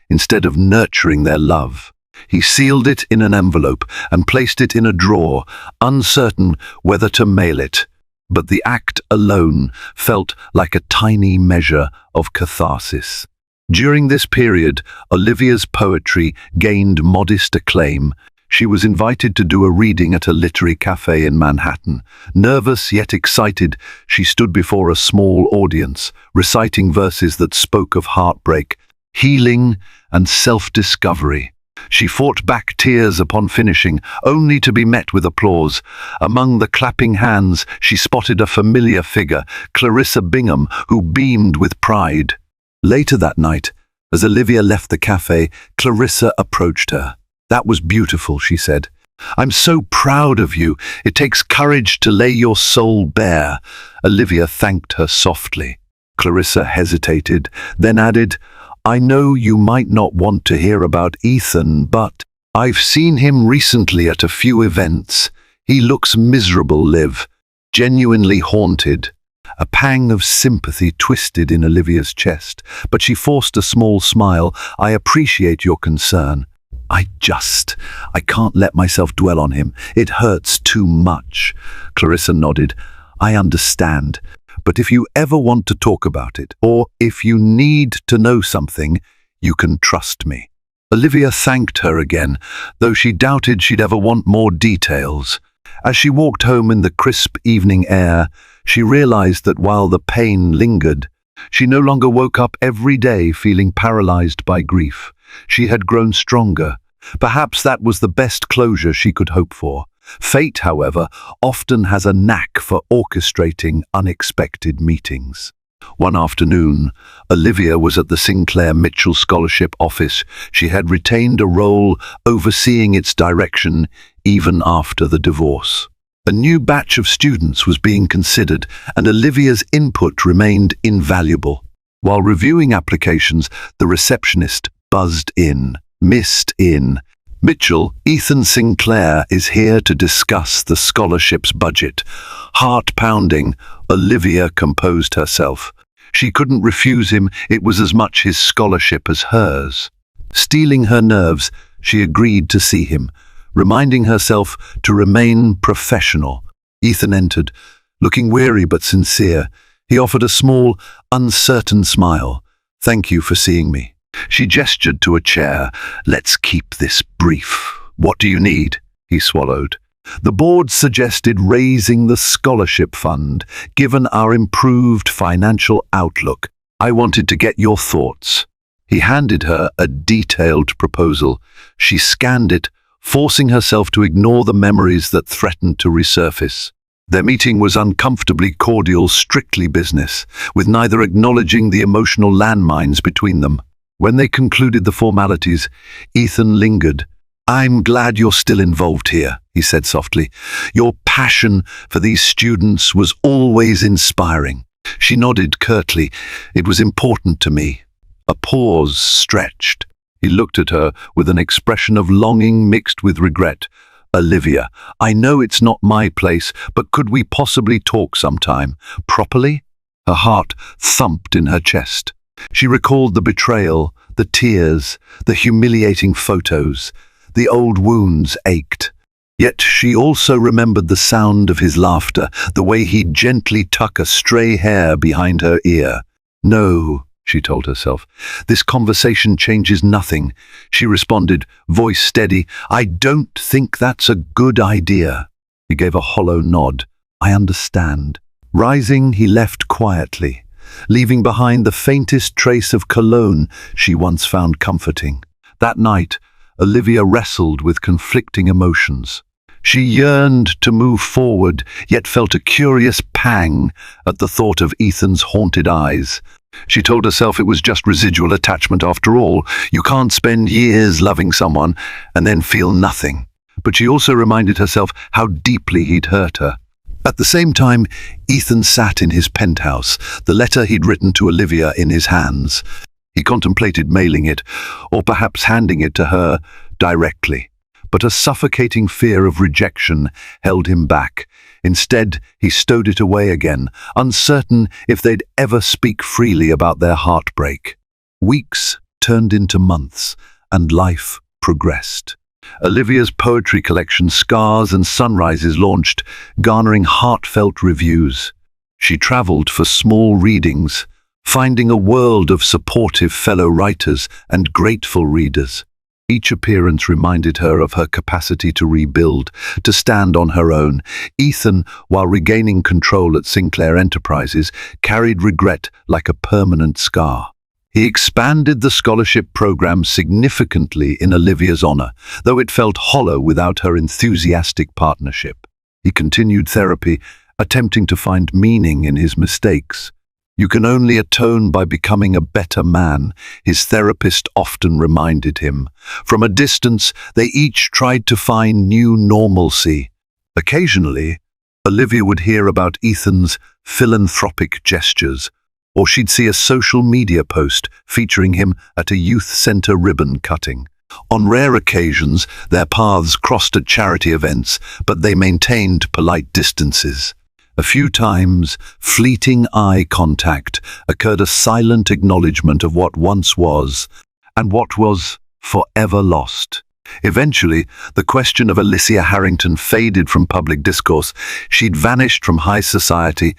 instead of nurturing their love. He sealed it in an envelope and placed it in a drawer, uncertain whether to mail it. But the act alone felt like a tiny measure of catharsis. During this period, Olivia's poetry gained modest acclaim. She was invited to do a reading at a literary cafe in Manhattan. Nervous yet excited, she stood before a small audience, reciting verses that spoke of heartbreak, healing, and self-discovery. She fought back tears upon finishing, only to be met with applause. Among the clapping hands, she spotted a familiar figure, Clarissa Bingham, who beamed with pride. Later that night, as Olivia left the cafe, Clarissa approached her. "That was beautiful," she said. "I'm so proud of you. It takes courage to lay your soul bare." Olivia thanked her softly. Clarissa hesitated, then added, "I know you might not want to hear about Ethan, but I've seen him recently at a few events. He looks miserable, Liv, genuinely haunted." A pang of sympathy twisted in Olivia's chest, but she forced a small smile. "I appreciate your concern. I can't let myself dwell on him. It hurts too much." Clarissa nodded. "I understand. But if you ever want to talk about it, or if you need to know something, you can trust me." Olivia thanked her again, though she doubted she'd ever want more details. As she walked home in the crisp evening air, she realized that while the pain lingered, she no longer woke up every day feeling paralyzed by grief. She had grown stronger. Perhaps that was the best closure she could hope for. Fate, however, often has a knack for orchestrating unexpected meetings. One afternoon, Olivia was at the Sinclair Mitchell Scholarship office. She had retained a role overseeing its direction even after the divorce. A new batch of students was being considered, and Olivia's input remained invaluable. While reviewing applications, the receptionist buzzed in. "Missed in. Mitchell, Ethan Sinclair is here to discuss the scholarship's budget." Heart-pounding, Olivia composed herself. She couldn't refuse him. It was as much his scholarship as hers. Steeling her nerves, she agreed to see him, reminding herself to remain professional. Ethan entered, looking weary but sincere. He offered a small, uncertain smile. "Thank you for seeing me." She gestured to a chair. "Let's keep this brief. What do you need?" He swallowed. "The board suggested raising the scholarship fund. Given our improved financial outlook, I wanted to get your thoughts." He handed her a detailed proposal. She scanned it, forcing herself to ignore the memories that threatened to resurface. Their meeting was uncomfortably cordial, strictly business, with neither acknowledging the emotional landmines between them. When they concluded the formalities, Ethan lingered. "I'm glad you're still involved here," he said softly. "Your passion for these students was always inspiring." She nodded curtly. "It was important to me." A pause stretched. He looked at her with an expression of longing mixed with regret. "Olivia, I know it's not my place, but could we possibly talk sometime? Properly?" Her heart thumped in her chest. She recalled the betrayal, the tears, the humiliating photos. The old wounds ached. Yet she also remembered the sound of his laughter, the way he'd gently tuck a stray hair behind her ear. "No," she told herself, "this conversation changes nothing." She responded, voice steady, "I don't think that's a good idea." He gave a hollow nod. "I understand." Rising, he left quietly, leaving behind the faintest trace of cologne she once found comforting. That night, Olivia wrestled with conflicting emotions. She yearned to move forward, yet felt a curious pang at the thought of Ethan's haunted eyes. She told herself it was just residual attachment after all. You can't spend years loving someone and then feel nothing. But she also reminded herself how deeply he'd hurt her. At the same time, Ethan sat in his penthouse, the letter he'd written to Olivia in his hands. He contemplated mailing it, or perhaps handing it to her directly. But a suffocating fear of rejection held him back. Instead, he stowed it away again, uncertain if they'd ever speak freely about their heartbreak. Weeks turned into months, and life progressed. Olivia's poetry collection, Scars and Sunrises, launched, garnering heartfelt reviews. She traveled for small readings, finding a world of supportive fellow writers and grateful readers. Each appearance reminded her of her capacity to rebuild, to stand on her own. Ethan, while regaining control at Sinclair Enterprises, carried regret like a permanent scar. He expanded the scholarship program significantly in Olivia's honor, though it felt hollow without her enthusiastic partnership. He continued therapy, attempting to find meaning in his mistakes. You can only atone by becoming a better man, his therapist often reminded him. From a distance, they each tried to find new normalcy. Occasionally, Olivia would hear about Ethan's philanthropic gestures, or she'd see a social media post featuring him at a youth center ribbon cutting. On rare occasions, their paths crossed at charity events, but they maintained polite distances. A few times, fleeting eye contact occurred, a silent acknowledgement of what once was, and what was forever lost. Eventually, the question of Alicia Harrington faded from public discourse. She'd vanished from high society,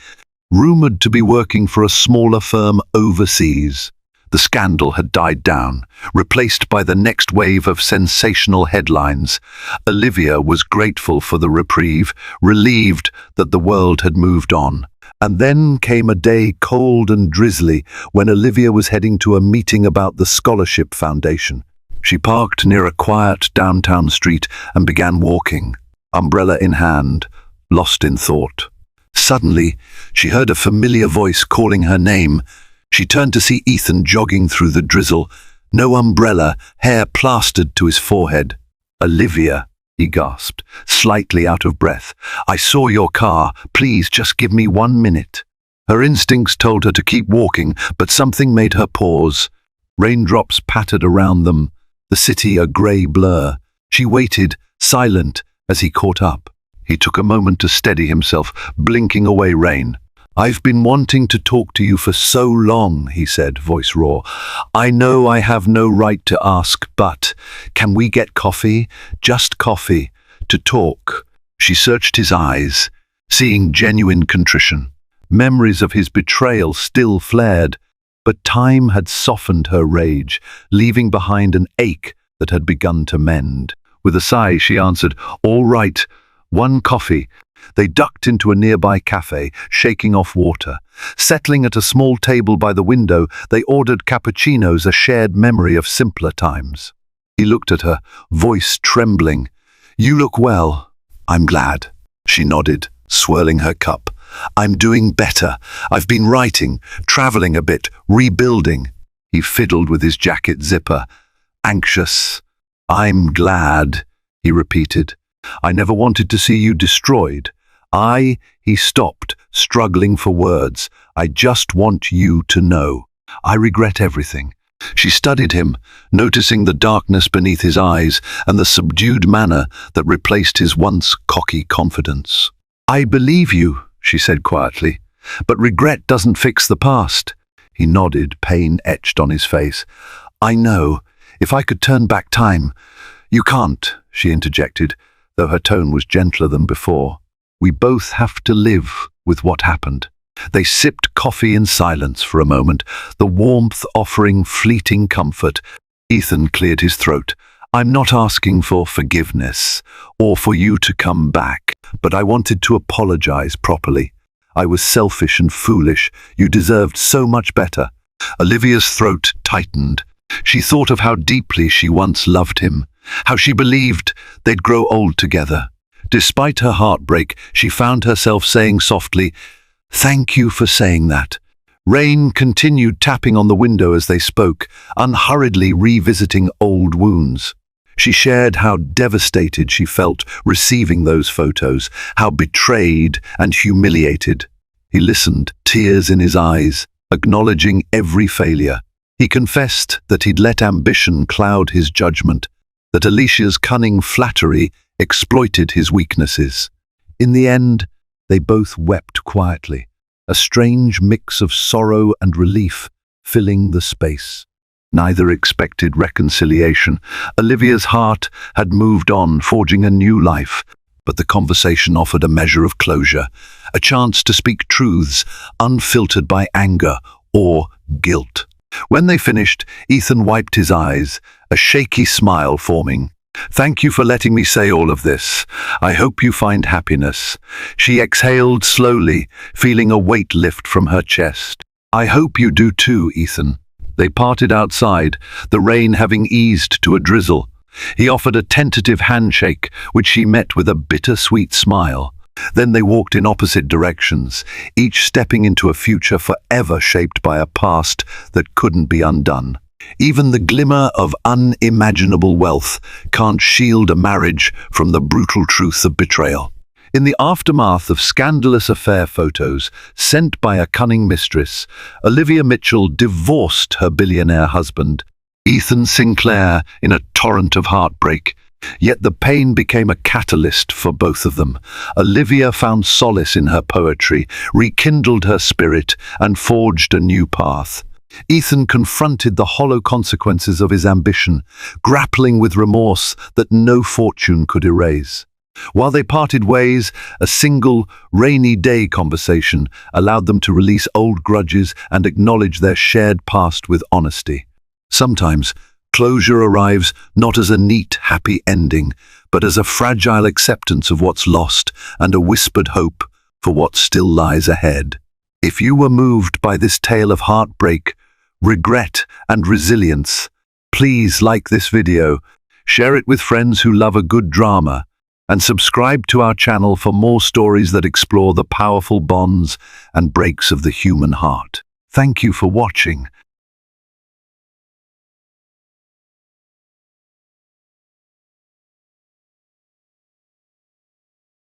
rumored to be working for a smaller firm overseas. The scandal had died down, replaced by the next wave of sensational headlines. Olivia was grateful for the reprieve, relieved that the world had moved on. And then came a day cold and drizzly when Olivia was heading to a meeting about the Scholarship Foundation. She parked near a quiet downtown street and began walking, umbrella in hand, lost in thought. Suddenly, she heard a familiar voice calling her name. She turned to see Ethan jogging through the drizzle, no umbrella, hair plastered to his forehead. "Olivia," he gasped, slightly out of breath. "I saw your car. Please just give me 1 minute." Her instincts told her to keep walking, but something made her pause. Raindrops pattered around them, the city a grey blur. She waited, silent, as he caught up. He took a moment to steady himself, blinking away rain. "I've been wanting to talk to you for so long," he said, voice raw. "I know I have no right to ask, but can we get coffee? Just coffee, to talk." She searched his eyes, seeing genuine contrition. Memories of his betrayal still flared, but time had softened her rage, leaving behind an ache that had begun to mend. With a sigh, she answered, "All right, 1 coffee." They ducked into a nearby cafe, shaking off water. Settling at a small table by the window, they ordered cappuccinos, a shared memory of simpler times. He looked at her, voice trembling. "You look well." "I'm glad." She nodded, swirling her cup. "I'm doing better. I've been writing, traveling a bit, rebuilding." He fiddled with his jacket zipper. "Anxious." "I'm glad," he repeated. "I never wanted to see you destroyed. He stopped, struggling for words. "I just want you to know. I regret everything." She studied him, noticing the darkness beneath his eyes and the subdued manner that replaced his once cocky confidence. "I believe you," she said quietly, "but regret doesn't fix the past." He nodded, pain etched on his face. "I know. If I could turn back time." "You can't," she interjected, though her tone was gentler than before. "We both have to live with what happened." They sipped coffee in silence for a moment, the warmth offering fleeting comfort. Ethan cleared his throat. "I'm not asking for forgiveness or for you to come back, but I wanted to apologize properly. I was selfish and foolish. You deserved so much better." Olivia's throat tightened. She thought of how deeply she once loved him, how she believed they'd grow old together. Despite her heartbreak, she found herself saying softly, "Thank you for saying that." Rain continued tapping on the window as they spoke, unhurriedly revisiting old wounds. She shared how devastated she felt receiving those photos, how betrayed and humiliated. He listened, tears in his eyes, acknowledging every failure. He confessed that he'd let ambition cloud his judgment, that Alicia's cunning flattery exploited his weaknesses. In the end, they both wept quietly, a strange mix of sorrow and relief filling the space. Neither expected reconciliation. Olivia's heart had moved on, forging a new life, but the conversation offered a measure of closure, a chance to speak truths unfiltered by anger or guilt. When they finished, Ethan wiped his eyes, a shaky smile forming. "Thank you for letting me say all of this. I hope you find happiness." She exhaled slowly, feeling a weight lift from her chest. "I hope you do too, Ethan." They parted outside, the rain having eased to a drizzle. He offered a tentative handshake, which she met with a bittersweet smile. Then they walked in opposite directions, each stepping into a future forever shaped by a past that couldn't be undone. Even the glimmer of unimaginable wealth can't shield a marriage from the brutal truth of betrayal. In the aftermath of scandalous affair photos sent by a cunning mistress, Olivia Mitchell divorced her billionaire husband, Ethan Sinclair, in a torrent of heartbreak. Yet the pain became a catalyst for both of them. Olivia found solace in her poetry, rekindled her spirit, and forged a new path. Ethan confronted the hollow consequences of his ambition, grappling with remorse that no fortune could erase. While they parted ways, a single, rainy day conversation allowed them to release old grudges and acknowledge their shared past with honesty. Sometimes, closure arrives not as a neat, happy ending, but as a fragile acceptance of what's lost and a whispered hope for what still lies ahead. If you were moved by this tale of heartbreak, regret, and resilience, please like this video, share it with friends who love a good drama, and subscribe to our channel for more stories that explore the powerful bonds and breaks of the human heart. Thank you for watching.